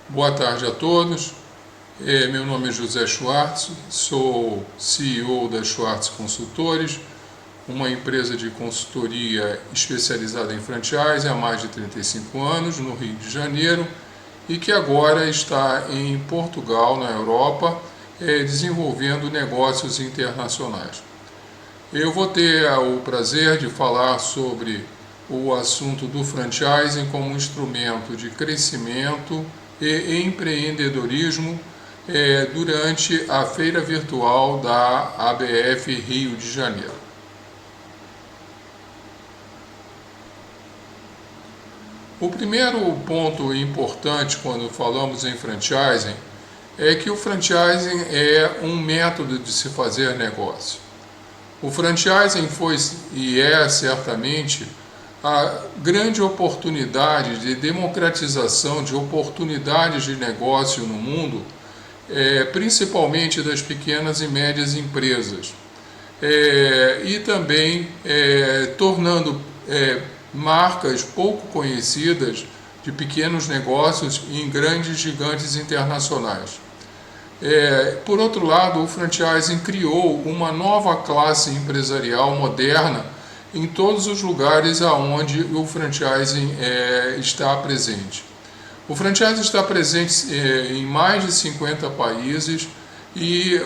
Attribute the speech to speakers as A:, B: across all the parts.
A: Boa tarde a todos. Meu nome é José Schwartz, sou CEO da Schwartz Consultores, uma empresa de consultoria especializada em franchise há mais de 35 anos no Rio de Janeiro e que agora está em Portugal, na Europa, desenvolvendo negócios internacionais. Eu vou ter o prazer de falar sobre o assunto do franchising como instrumento de crescimento e empreendedorismo durante a feira virtual da ABF Rio de Janeiro. O primeiro ponto importante quando falamos em franchising é que o franchising é um método de se fazer negócio. O franchising foi e é certamente a grande oportunidade de democratização de oportunidades de negócio no mundo, principalmente das pequenas e médias empresas, e também tornando marcas pouco conhecidas de pequenos negócios em grandes gigantes internacionais. Por outro lado, o franchising criou uma nova classe empresarial moderna em todos os lugares onde o franchising está presente. O franchising está presente em mais de 50 países e,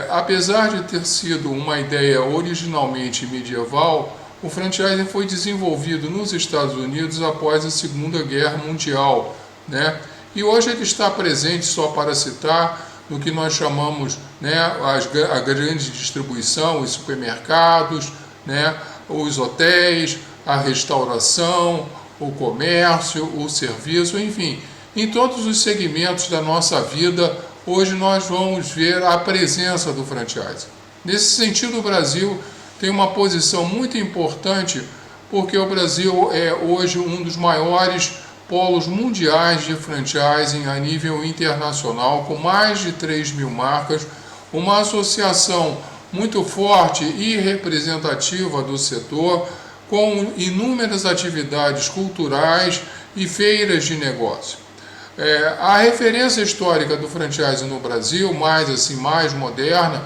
A: apesar de ter sido uma ideia originalmente medieval, o franchising foi desenvolvido nos Estados Unidos após a Segunda Guerra Mundial, né? E hoje ele está presente, só para citar, no que nós chamamos, a grande distribuição, os supermercados, os hotéis, a restauração, o comércio, o serviço, enfim, em todos os segmentos da nossa vida, hoje nós vamos ver a presença do franchising. Nesse sentido, o Brasil tem uma posição muito importante, porque o Brasil é hoje um dos maiores polos mundiais de franchising a nível internacional, com mais de 3.000 marcas, uma associação muito forte e representativa do setor, com inúmeras atividades culturais e feiras de negócio. A referência histórica do franchising no Brasil, mais moderna,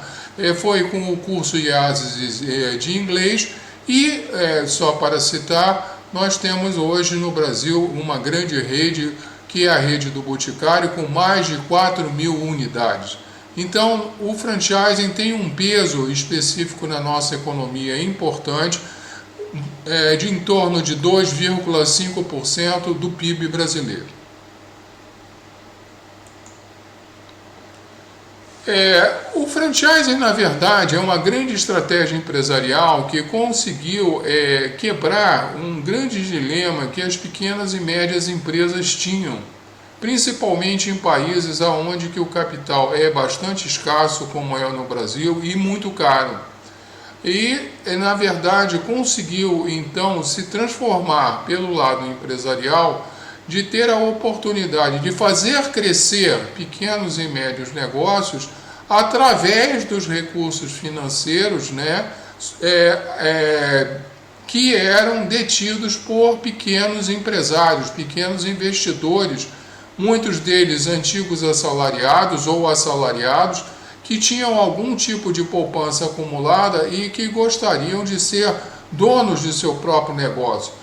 A: foi com o curso IASES de inglês e, só para citar, nós temos hoje no Brasil uma grande rede, que é a rede do Boticário, com mais de 4.000 unidades. Então, o franchising tem um peso específico na nossa economia importante, de em torno de 2,5% do PIB brasileiro. O franchising, na verdade, é uma grande estratégia empresarial que conseguiu quebrar um grande dilema que as pequenas e médias empresas tinham, principalmente em países onde que o capital é bastante escasso, como é no Brasil, e muito caro. E, na verdade, conseguiu, então, se transformar pelo lado empresarial, de ter a oportunidade de fazer crescer pequenos e médios negócios através dos recursos financeiros, que eram detidos por pequenos empresários, pequenos investidores, muitos deles antigos assalariados ou assalariados, que tinham algum tipo de poupança acumulada e que gostariam de ser donos de seu próprio negócio,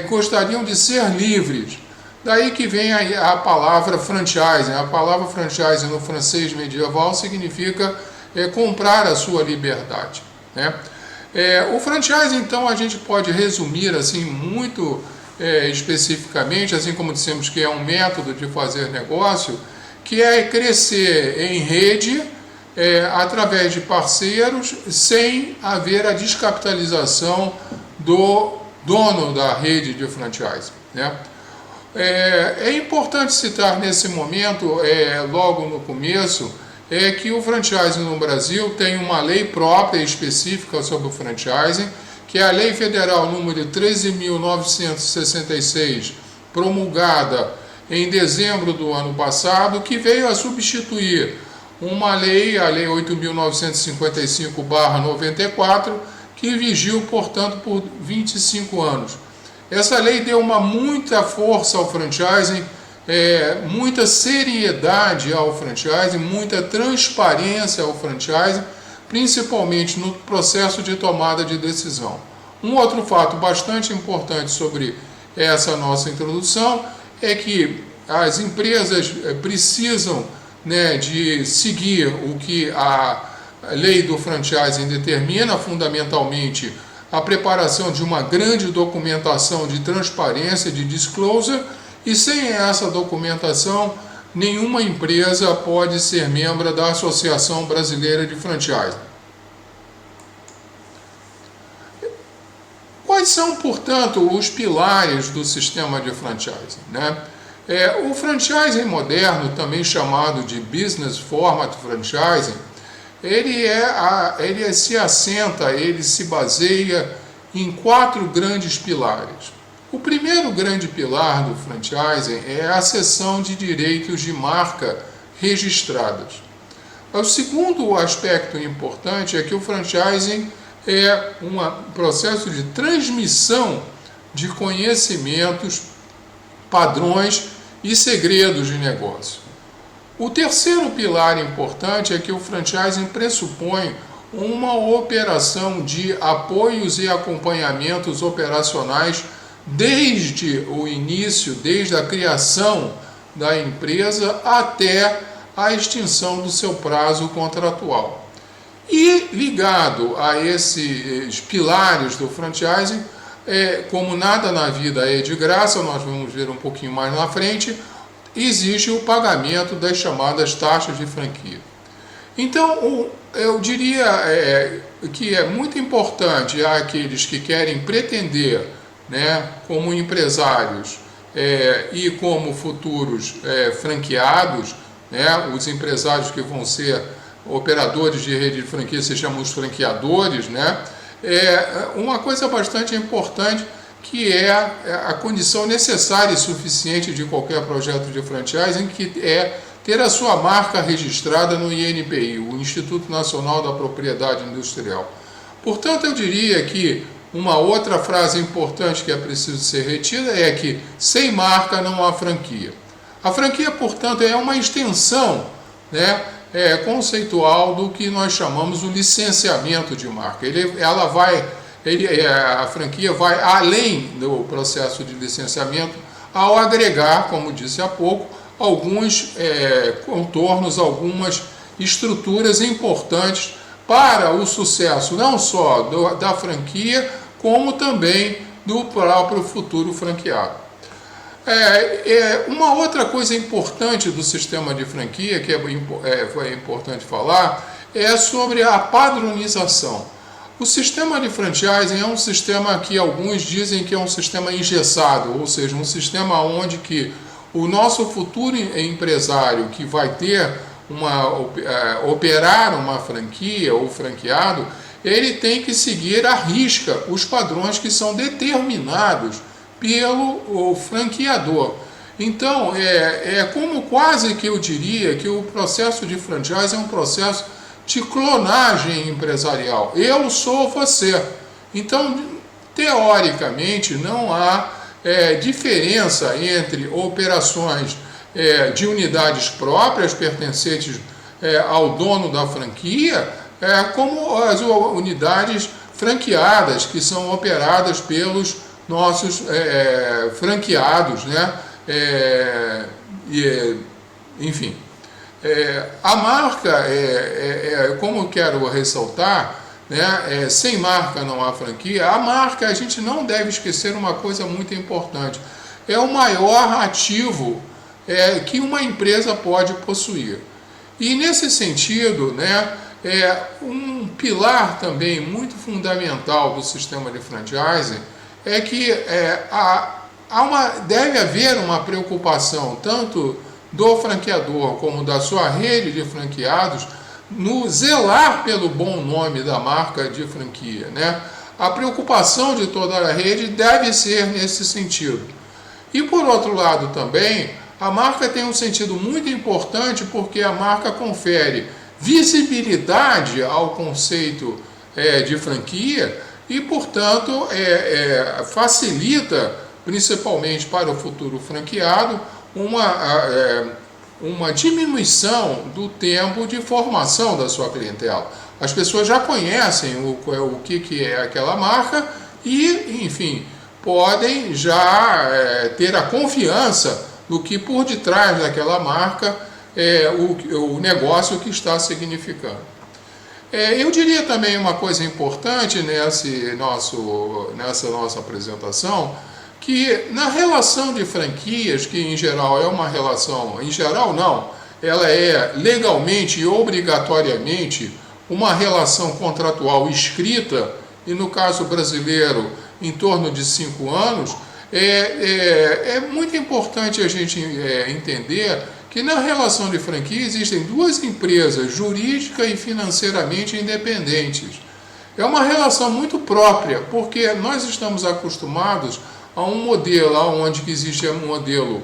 A: gostariam de ser livres. Daí que vem a palavra franchising. A palavra franchising no francês medieval significa comprar a sua liberdade, o franchising, então, a gente pode resumir assim muito especificamente, assim como dissemos que é um método de fazer negócio, que é crescer em rede, através de parceiros, sem haver a descapitalização do dono da rede de franchising, É importante citar nesse momento, logo no começo, que o franchising no Brasil tem uma lei própria específica sobre o franchising, que é a Lei Federal número 13.966, promulgada em dezembro do ano passado, que veio a substituir uma lei, a Lei 8.955/94, que vigiu, portanto, por 25 anos. Essa lei deu muita força ao franchising, muita seriedade ao franchising, muita transparência ao franchising, principalmente no processo de tomada de decisão. Um outro fato bastante importante sobre essa nossa introdução é que as empresas precisam, de seguir o que a lei do franchising determina, fundamentalmente a preparação de uma grande documentação de transparência, de disclosure, e sem essa documentação, nenhuma empresa pode ser membro da Associação Brasileira de Franchising. Quais são, portanto, os pilares do sistema de franchising, o franchising moderno, também chamado de Business Format Franchising, ele se baseia em 4 grandes pilares. O primeiro grande pilar do franchising é a cessão de direitos de marca registrados. O segundo aspecto importante é que o franchising é um processo de transmissão de conhecimentos, padrões e segredos de negócio. O terceiro pilar importante é que o franchising pressupõe uma operação de apoios e acompanhamentos operacionais desde o início, desde a criação da empresa até a extinção do seu prazo contratual. E ligado a esses pilares do franchising, como nada na vida é de graça, nós vamos ver um pouquinho mais na frente, existe o pagamento das chamadas taxas de franquia. Então, eu diria que é muito importante àqueles que querem pretender, como empresários e como futuros franqueados, os empresários que vão ser operadores de rede de franquia se chamam os franqueadores, uma coisa bastante importante que é a condição necessária e suficiente de qualquer projeto de franchising, que é ter a sua marca registrada no INPI, o Instituto Nacional da Propriedade Industrial. Portanto, eu diria que uma outra frase importante que é preciso ser retida é que sem marca não há franquia. A franquia, portanto, é uma extensão, conceitual do que nós chamamos o licenciamento de marca. A franquia vai além do processo de licenciamento ao agregar, como disse há pouco, alguns contornos, algumas estruturas importantes para o sucesso não só da franquia, como também do próprio futuro franqueado. Uma outra coisa importante do sistema de franquia, que foi importante falar, é sobre a padronização. O sistema de franchising é um sistema que alguns dizem que é um sistema engessado, ou seja, um sistema onde que o nosso futuro empresário que vai ter operar uma franquia ou franqueado, ele tem que seguir à risca os padrões que são determinados pelo franqueador. Então, como quase que eu diria que o processo de franchising é um processo de clonagem empresarial. Eu sou você. Então, teoricamente, não há diferença entre operações de unidades próprias pertencentes ao dono da franquia, como as unidades franqueadas, que são operadas pelos nossos franqueados, enfim. A marca, como eu quero ressaltar, sem marca não há franquia. A marca, a gente não deve esquecer uma coisa muito importante, é o maior ativo que uma empresa pode possuir. E nesse sentido, um pilar também muito fundamental do sistema de franchising é que deve haver uma preocupação tanto do franqueador como da sua rede de franqueados no zelar pelo bom nome da marca de franquia. A preocupação de toda a rede deve ser nesse sentido. E por outro lado também, a marca tem um sentido muito importante porque a marca confere visibilidade ao conceito de franquia e, portanto, facilita, principalmente para o futuro franqueado, uma diminuição do tempo de formação da sua clientela. As pessoas já conhecem o que é aquela marca e, enfim, podem já ter a confiança no que por detrás daquela marca o negócio que está significando. Eu diria também uma coisa importante nessa nossa apresentação, que na relação de franquias, que em geral é uma relação, em geral não, ela é legalmente e obrigatoriamente uma relação contratual escrita, e no caso brasileiro em torno de 5 anos, é muito importante a gente entender que na relação de franquia existem duas empresas jurídica e financeiramente independentes. É uma relação muito própria, porque nós estamos acostumados a um modelo onde existe um modelo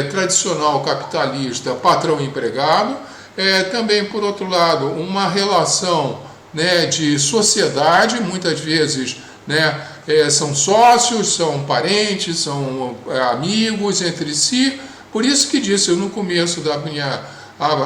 A: tradicional capitalista, patrão-empregado, também, por outro lado, uma relação, né, de sociedade, muitas vezes, né, são sócios, são parentes, são amigos entre si. Por isso que disse no começo da minha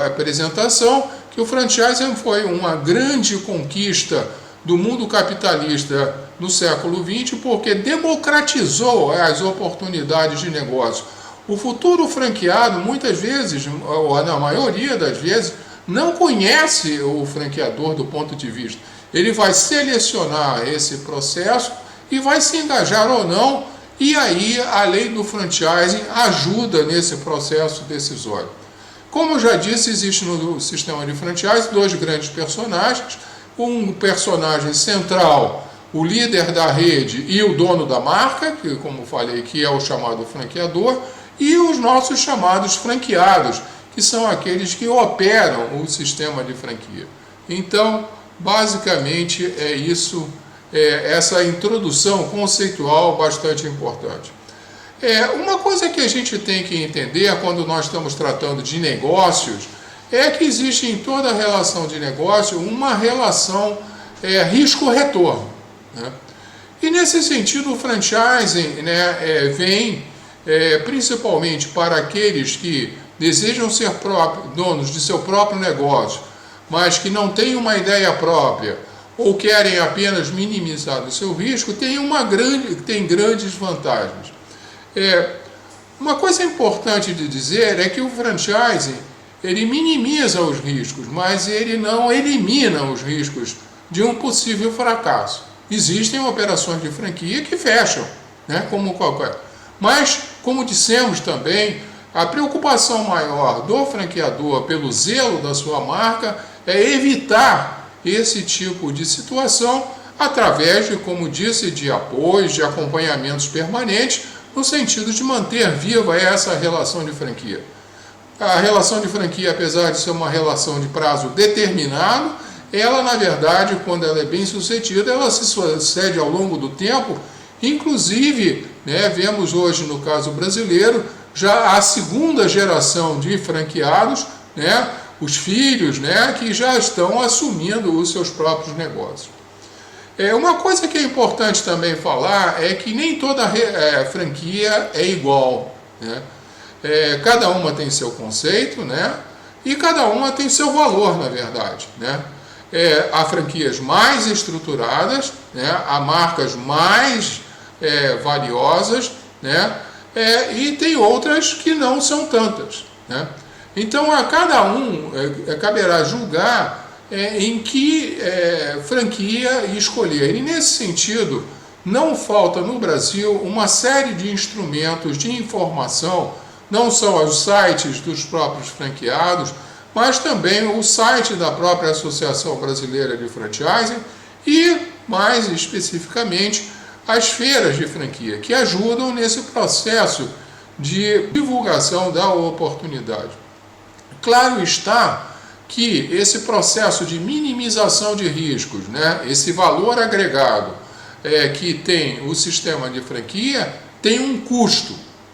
A: apresentação que o franchising foi uma grande conquista do mundo capitalista no século XX, porque democratizou as oportunidades de negócio. O futuro franqueado, muitas vezes, ou na maioria das vezes, não conhece o franqueador do ponto de vista. Ele vai selecionar esse processo e vai se engajar ou não, e aí a lei do franchising ajuda nesse processo decisório. Como eu já disse, existe no sistema de franchising dois grandes personagens, um personagem central, o líder da rede e o dono da marca, que, como falei, que é o chamado franqueador, e os nossos chamados franqueados, que são aqueles que operam o sistema de franquia. Então, basicamente, é isso, essa introdução conceitual bastante importante. Uma coisa que a gente tem que entender quando nós estamos tratando de negócios é que existe em toda relação de negócio uma relação risco-retorno, né? E nesse sentido o franchising, né, vem principalmente para aqueles que desejam ser donos de seu próprio negócio, mas que não têm uma ideia própria ou querem apenas minimizar o seu risco, tem grandes vantagens. Uma coisa importante de dizer é que o franchising ele minimiza os riscos, mas ele não elimina os riscos de um possível fracasso. Existem operações de franquia que fecham, né, como qualquer. Mas, como dissemos também, a preocupação maior do franqueador pelo zelo da sua marca é evitar esse tipo de situação através de, como disse, de apoios, de acompanhamentos permanentes, no sentido de manter viva essa relação de franquia. A relação de franquia, apesar de ser uma relação de prazo determinado, ela, na verdade, quando ela é bem sucedida, ela se sucede ao longo do tempo. Inclusive, né, vemos hoje, no caso brasileiro, já a segunda geração de franqueados, né, os filhos, né, que já estão assumindo os seus próprios negócios. Uma coisa que é importante também falar é que nem toda franquia é igual, né? Cada uma tem seu conceito, né? E cada uma tem seu valor, na verdade, né? Há franquias mais estruturadas, né? Há marcas mais valiosas, né? E tem outras que não são tantas, né? Então a cada um caberá julgar em que franquia escolher. E nesse sentido, não falta no Brasil uma série de instrumentos de informação, não só os sites dos próprios franqueados, mas também o site da própria Associação Brasileira de Franchising e, mais especificamente, as feiras de franquia, que ajudam nesse processo de divulgação da oportunidade. Claro está que esse processo de minimização de riscos, né, esse valor agregado que tem o sistema de franquia, tem um custo,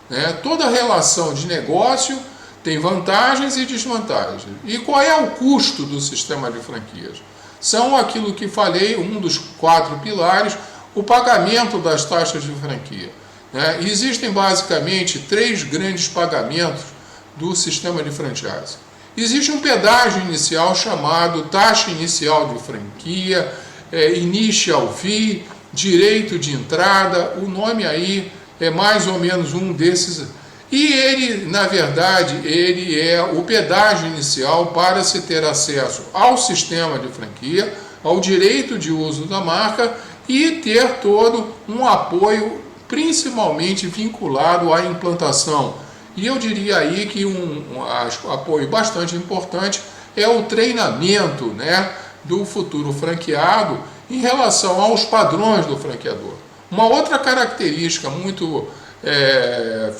A: né? Toda relação de negócio tem vantagens e desvantagens. E qual é o custo do sistema de franquias? São aquilo que falei, um dos 4 pilares, o pagamento das taxas de franquia. né? Existem basicamente 3 grandes pagamentos do sistema de franchise. Existe um pedágio inicial chamado taxa inicial de franquia, initial fee, direito de entrada, o nome aí é mais ou menos um desses. E ele, na verdade, ele é o pedágio inicial para se ter acesso ao sistema de franquia, ao direito de uso da marca e ter todo um apoio principalmente vinculado à implantação. E eu diria aí que um apoio bastante importante é o treinamento, né, do futuro franqueado em relação aos padrões do franqueador. Uma outra característica muito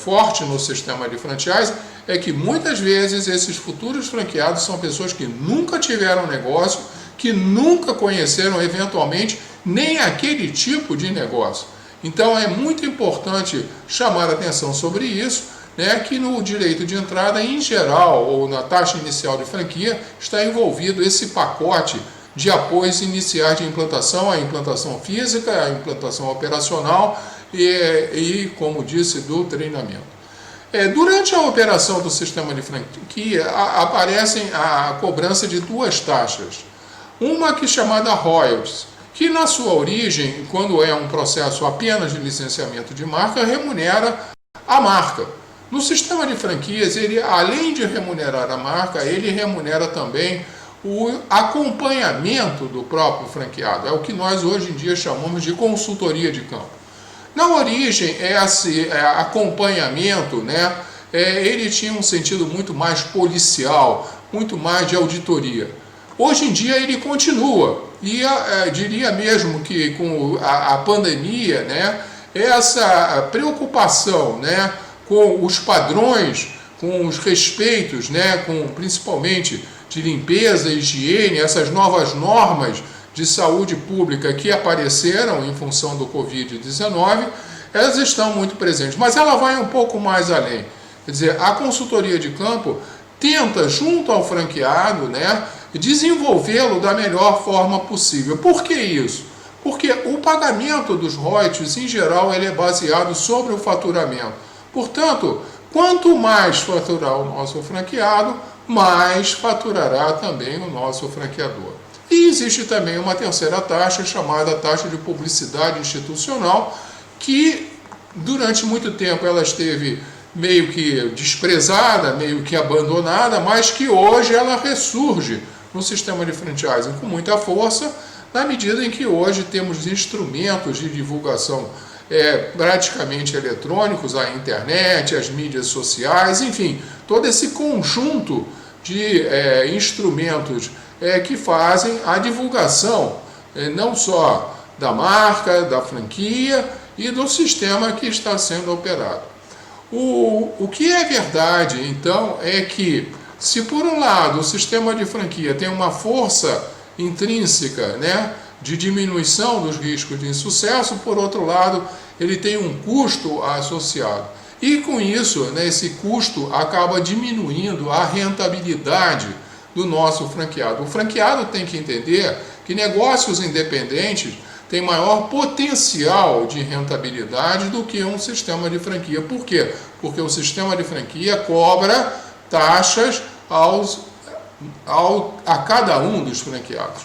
A: forte no sistema de franchise é que muitas vezes esses futuros franqueados são pessoas que nunca tiveram negócio, que nunca conheceram eventualmente nem aquele tipo de negócio. Então é muito importante chamar a atenção sobre isso, né, que no direito de entrada em geral ou na taxa inicial de franquia está envolvido esse pacote de apoios iniciais de implantação, a implantação física, a implantação operacional e como disse, do treinamento. Durante a operação do sistema de franquia, aparecem a cobrança de 2 taxas. Uma que é chamada royalties, que na sua origem, quando é um processo apenas de licenciamento de marca, remunera a marca. No sistema de franquias, ele, além de remunerar a marca, ele remunera também o acompanhamento do próprio franqueado. É o que nós hoje em dia chamamos de consultoria de campo. Na origem, esse acompanhamento, né, ele tinha um sentido muito mais policial, muito mais de auditoria. Hoje em dia ele continua, e diria mesmo que com a pandemia, né, essa preocupação, né, com os padrões, com os respeitos, né, com principalmente de limpeza, higiene, essas novas normas de saúde pública que apareceram em função do Covid-19, elas estão muito presentes. Mas ela vai um pouco mais além. Quer dizer, a consultoria de campo tenta, junto ao franqueado, né, desenvolvê-lo da melhor forma possível. Por que isso? Porque o pagamento dos royalties, em geral, ele é baseado sobre o faturamento. Portanto, quanto mais faturar o nosso franqueado, mais faturará também o nosso franqueador. E existe também uma terceira taxa, chamada taxa de publicidade institucional, que durante muito tempo ela esteve meio que desprezada, meio que abandonada, mas que hoje ela ressurge no sistema de franchising com muita força, na medida em que hoje temos instrumentos de divulgação praticamente eletrônicos, a internet, as mídias sociais, enfim, todo esse conjunto de instrumentos que fazem a divulgação não só da marca, da franquia e do sistema que está sendo operado. O que é verdade, então, é que se por um lado o sistema de franquia tem uma força intrínseca, né, de diminuição dos riscos de insucesso, por outro lado ele tem um custo associado. E com isso, né, esse custo acaba diminuindo a rentabilidade do nosso franqueado. O franqueado tem que entender que negócios independentes têm maior potencial de rentabilidade do que um sistema de franquia. Por quê? Porque o sistema de franquia cobra taxas a cada um dos franqueados.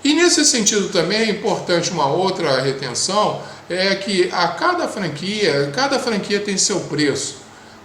A: E nesse sentido também é importante uma outra retenção, é que cada franquia tem seu preço.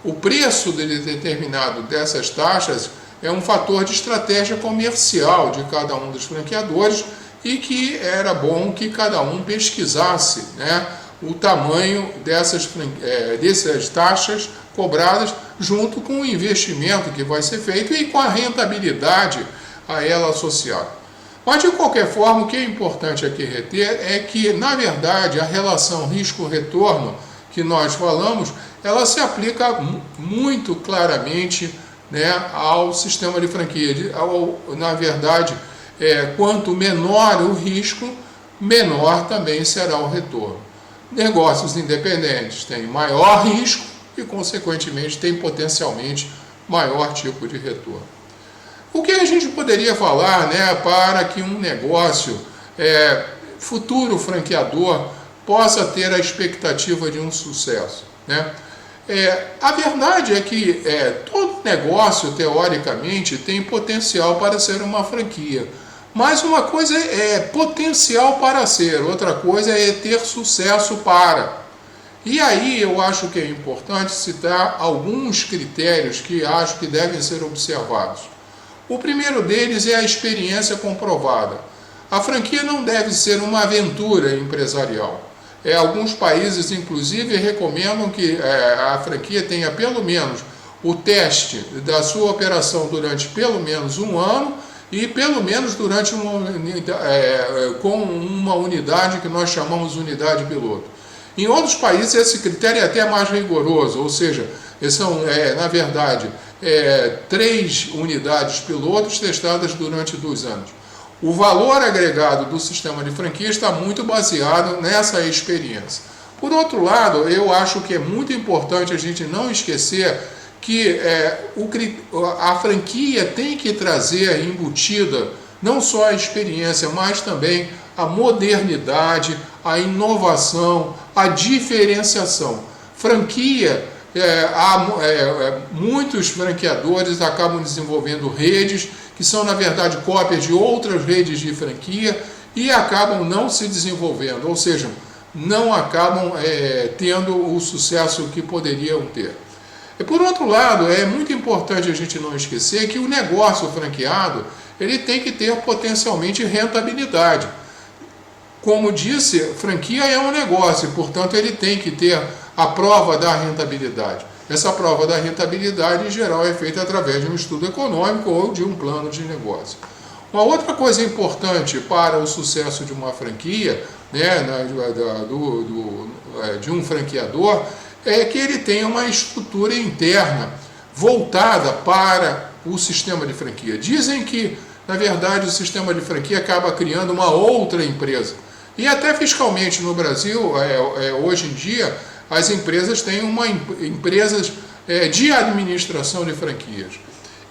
A: O preço determinado dessas taxas é um fator de estratégia comercial de cada um dos franqueadores e que era bom que cada um pesquisasse, né, o tamanho dessas taxas cobradas junto com o investimento que vai ser feito e com a rentabilidade a ela associada. Mas, de qualquer forma, o que é importante aqui reter é que, na verdade, a relação risco-retorno que nós falamos, ela se aplica muito claramente, né, ao sistema de franquia. Na verdade, quanto menor o risco, menor também será o retorno. Negócios independentes têm maior risco e, consequentemente, têm potencialmente maior tipo de retorno. O que a gente poderia falar, né, para que um negócio futuro franqueador possa ter a expectativa de um sucesso, né? A verdade é que todo negócio, teoricamente, tem potencial para ser uma franquia. Mas uma coisa é potencial para ser, outra coisa é ter sucesso para. E aí eu acho que é importante citar alguns critérios que acho que devem ser observados. O primeiro deles é a experiência comprovada. A franquia não deve ser uma aventura empresarial. Alguns países, inclusive, recomendam que a franquia tenha pelo menos o teste da sua operação durante pelo menos um ano e pelo menos durante com uma unidade que nós chamamos de unidade piloto. Em outros países esse critério é até mais rigoroso, ou seja, são, na verdade, 3 unidades pilotos testadas durante 2 anos. O valor agregado do sistema de franquia está muito baseado nessa experiência. Por outro lado, eu acho que é muito importante a gente não esquecer que a franquia tem que trazer embutida não só a experiência, mas também a modernidade, a inovação, a diferenciação. Franquia, muitos franqueadores acabam desenvolvendo redes que são, na verdade, cópias de outras redes de franquia e acabam não se desenvolvendo, ou seja, não acabam tendo o sucesso que poderiam ter. E, por outro lado, é muito importante a gente não esquecer que o negócio franqueado ele tem que ter potencialmente rentabilidade. Como disse, franquia é um negócio e, portanto, ele tem que ter a prova da rentabilidade. Essa prova da rentabilidade, em geral, é feita através de um estudo econômico ou de um plano de negócio. Uma outra coisa importante para o sucesso de uma franquia, né, de um franqueador, é que ele tenha uma estrutura interna voltada para o sistema de franquia. Dizem que, na verdade, o sistema de franquia acaba criando uma outra empresa. E até fiscalmente no Brasil, hoje em dia, as empresas têm empresas de administração de franquias.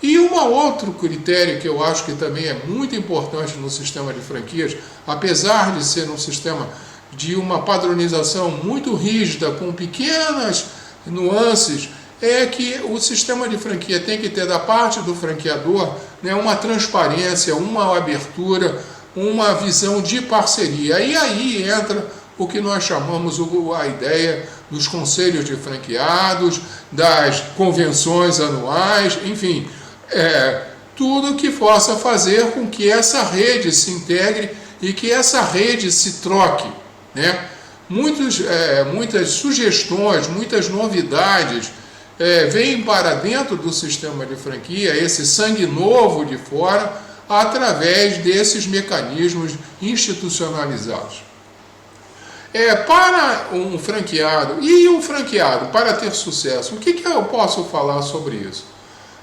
A: E um outro critério que eu acho que também é muito importante no sistema de franquias, apesar de ser um sistema de uma padronização muito rígida, com pequenas nuances, é que o sistema de franquia tem que ter da parte do franqueador, né, uma transparência, uma abertura, uma visão de parceria. E aí entra o que nós chamamos a ideia dos conselhos de franqueados, das convenções anuais, enfim, tudo que possa fazer com que essa rede se integre e que essa rede se troque, né? Muitas sugestões, muitas novidades vêm para dentro do sistema de franquia, esse sangue novo de fora, através desses mecanismos institucionalizados. Para um franqueado, e um franqueado, para ter sucesso, o que eu posso falar sobre isso?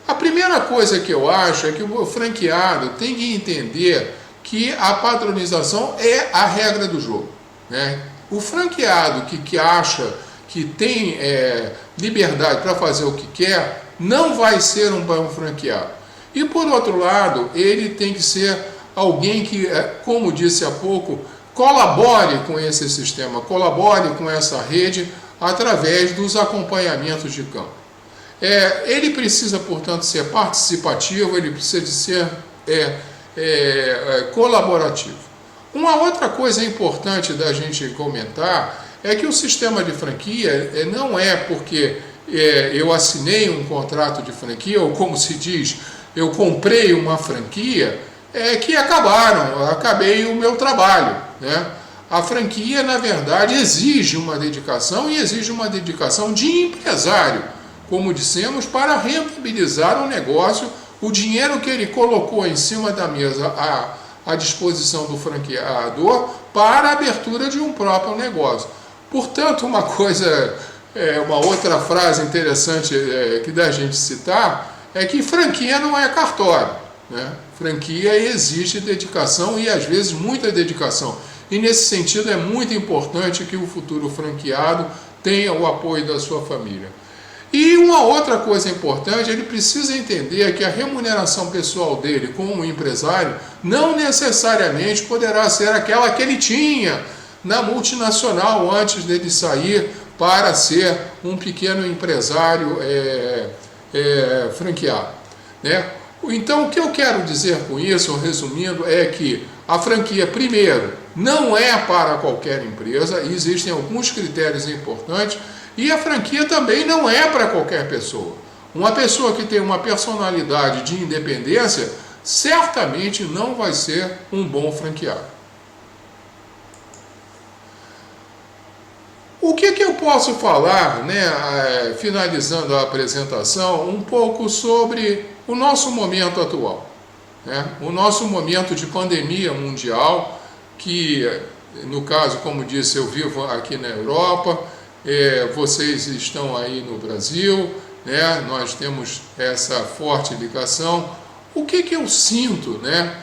A: A primeira coisa que eu acho é que o franqueado tem que entender que a padronização é a regra do jogo, né? O franqueado que acha que tem liberdade para fazer o que quer, não vai ser um bom franqueado. E por outro lado, ele tem que ser alguém que, como disse há pouco, colabore com esse sistema, colabore com essa rede através dos acompanhamentos de campo. Ele precisa, portanto, ser participativo, ele precisa ser colaborativo. Uma outra coisa importante da gente comentar é que o sistema de franquia não é porque eu assinei um contrato de franquia, ou como se diz, eu comprei uma franquia, que acabei o meu trabalho, né? A franquia, na verdade, exige uma dedicação e exige uma dedicação de empresário, como dissemos, para rentabilizar o negócio, o dinheiro que ele colocou em cima da mesa à disposição do franqueador para a abertura de um próprio negócio. Portanto, uma outra frase interessante que da gente citar é que franquia não é cartório, né? Franquia exige dedicação e, às vezes, muita dedicação. E, nesse sentido, é muito importante que o futuro franqueado tenha o apoio da sua família. E uma outra coisa importante, ele precisa entender que a remuneração pessoal dele como empresário não necessariamente poderá ser aquela que ele tinha na multinacional antes dele sair para ser um pequeno empresário franqueado, né? Então, o que eu quero dizer com isso, resumindo, é que a franquia, primeiro, não é para qualquer empresa, existem alguns critérios importantes, e a franquia também não é para qualquer pessoa. Uma pessoa que tem uma personalidade de independência, certamente não vai ser um bom franqueado. O que eu posso falar, né, finalizando a apresentação, um pouco sobre o nosso momento atual, né? O nosso momento de pandemia mundial, que, no caso, como disse, eu vivo aqui na Europa, vocês estão aí no Brasil, né? Nós temos essa forte ligação. O que eu sinto, né,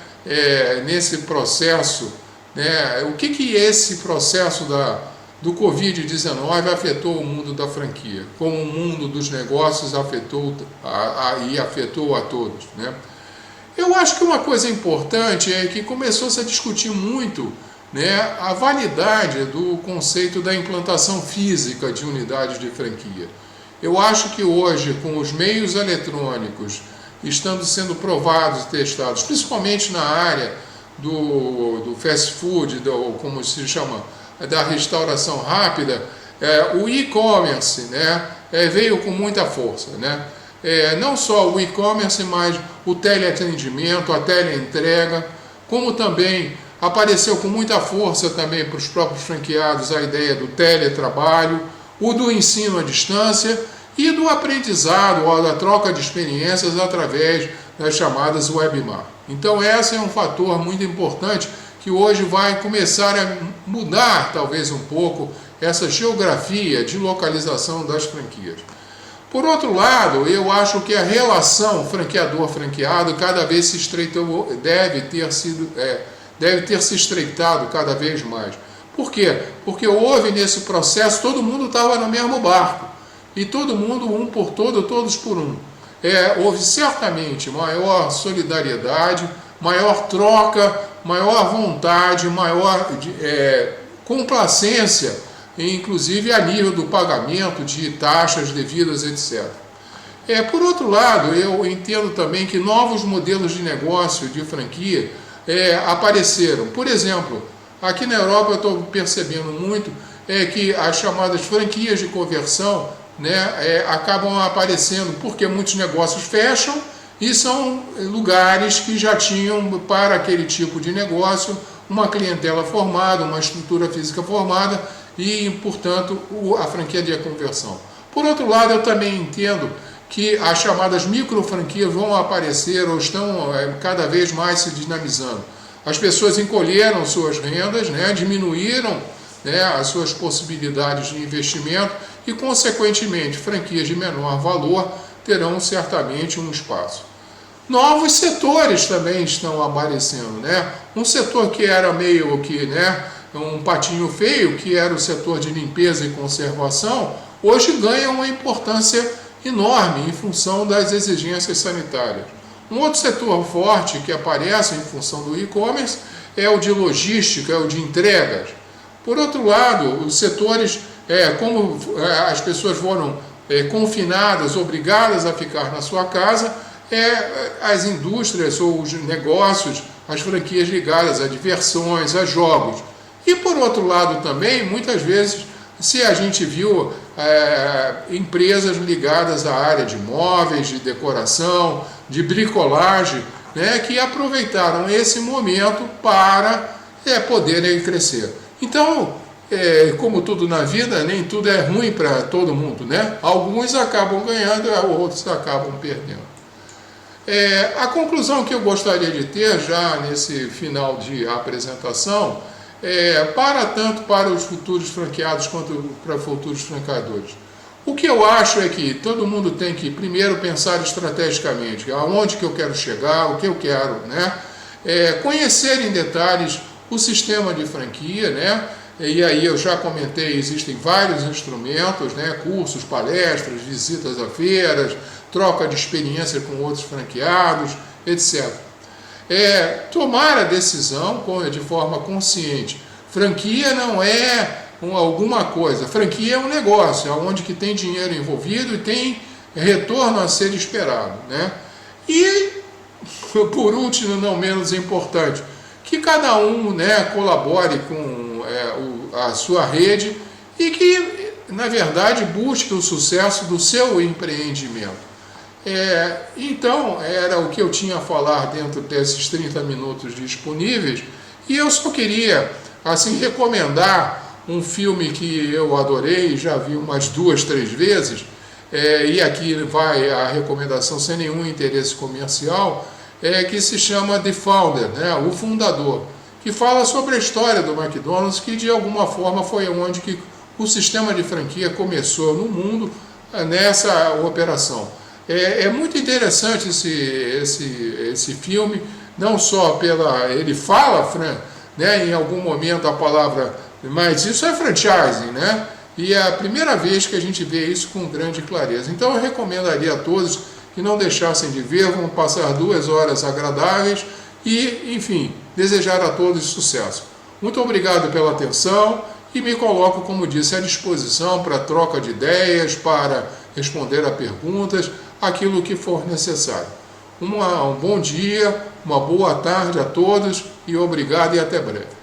A: nesse processo, né? O que esse processo do Covid-19 afetou o mundo da franquia, como o mundo dos negócios afetou a todos, né? Eu acho que uma coisa importante é que começou-se a discutir muito, né, a validade do conceito da implantação física de unidades de franquia. Eu acho que hoje, com os meios eletrônicos estando sendo provados e testados, principalmente na área do fast food, como se chama, da restauração rápida, o e-commerce, né, veio com muita força, né? Não só o e-commerce, mas o teleatendimento, a teleentrega, como também apareceu com muita força também para os próprios franqueados a ideia do teletrabalho, o do ensino à distância e do aprendizado ou da troca de experiências através das chamadas webinars. Então esse é um fator muito importante que hoje vai começar a mudar talvez um pouco essa geografia de localização das franquias. Por outro lado, eu acho que a relação franqueador-franqueado cada vez se estreitou, deve ter se estreitado cada vez mais. Por quê? Porque houve nesse processo, todo mundo estava no mesmo barco, e todo mundo, um por todo, todos por um. Houve certamente maior solidariedade, maior troca, maior vontade, maior complacência, inclusive a nível do pagamento de taxas devidas, etc. Por outro lado, eu entendo também que novos modelos de negócio de franquia apareceram. Por exemplo, aqui na Europa eu estou percebendo muito que as chamadas franquias de conversão, né, acabam aparecendo porque muitos negócios fecham e são lugares que já tinham para aquele tipo de negócio uma clientela formada, uma estrutura física formada e, portanto, a franquia de conversão. Por outro lado, eu também entendo que as chamadas micro franquias vão aparecer ou estão cada vez mais se dinamizando. As pessoas encolheram suas rendas, né, diminuíram, né, as suas possibilidades de investimento e, consequentemente, franquias de menor valor terão certamente um espaço. Novos setores também estão aparecendo, né? Um setor que era meio que, né, um patinho feio, que era o setor de limpeza e conservação, hoje ganha uma importância enorme em função das exigências sanitárias. Um outro setor forte que aparece em função do e-commerce é o de logística, é o de entregas. Por outro lado, os setores, como as pessoas foram confinadas, obrigadas a ficar na sua casa, as indústrias ou os negócios, as franquias ligadas a diversões, a jogos. E por outro lado também, muitas vezes, se a gente viu empresas ligadas à área de móveis, de decoração, de bricolagem, né, que aproveitaram esse momento para poderem crescer. Então, como tudo na vida, nem tudo é ruim para todo mundo, né? Alguns acabam ganhando, outros acabam perdendo. A conclusão que eu gostaria de ter já nesse final de apresentação tanto para os futuros franqueados quanto para futuros franqueadores. O que eu acho é que todo mundo tem que primeiro pensar estrategicamente, aonde que eu quero chegar, o que eu quero, né? Conhecer em detalhes o sistema de franquia, né? E aí eu já comentei, existem vários instrumentos, né? Cursos, palestras, visitas a feiras, troca de experiência com outros franqueados, etc. Tomar a decisão de forma consciente, Franquia não é alguma coisa. Franquia é um negócio, é onde que tem dinheiro envolvido e tem retorno a ser esperado, né? E, por último, não menos importante, que cada um, né, colabore com a sua rede e que, na verdade, busque o sucesso do seu empreendimento. Então, era o que eu tinha a falar dentro desses 30 minutos disponíveis, e eu só queria, assim, recomendar um filme que eu adorei, já vi umas 2, 3 vezes, e aqui vai a recomendação sem nenhum interesse comercial, que se chama The Founder, né, o Fundador, que fala sobre a história do McDonald's, que de alguma forma foi onde que o sistema de franquia começou no mundo, nessa operação. É muito interessante esse filme, não só ele fala, né, em algum momento a palavra, mas isso é franchising, né? E é a primeira vez que a gente vê isso com grande clareza. Então eu recomendaria a todos que não deixassem de ver, vão passar 2 horas agradáveis e, enfim, desejar a todos sucesso. Muito obrigado pela atenção e me coloco, como disse, à disposição para troca de ideias, para responder a perguntas, aquilo que for necessário. Um bom dia, uma boa tarde a todos e obrigado e até breve.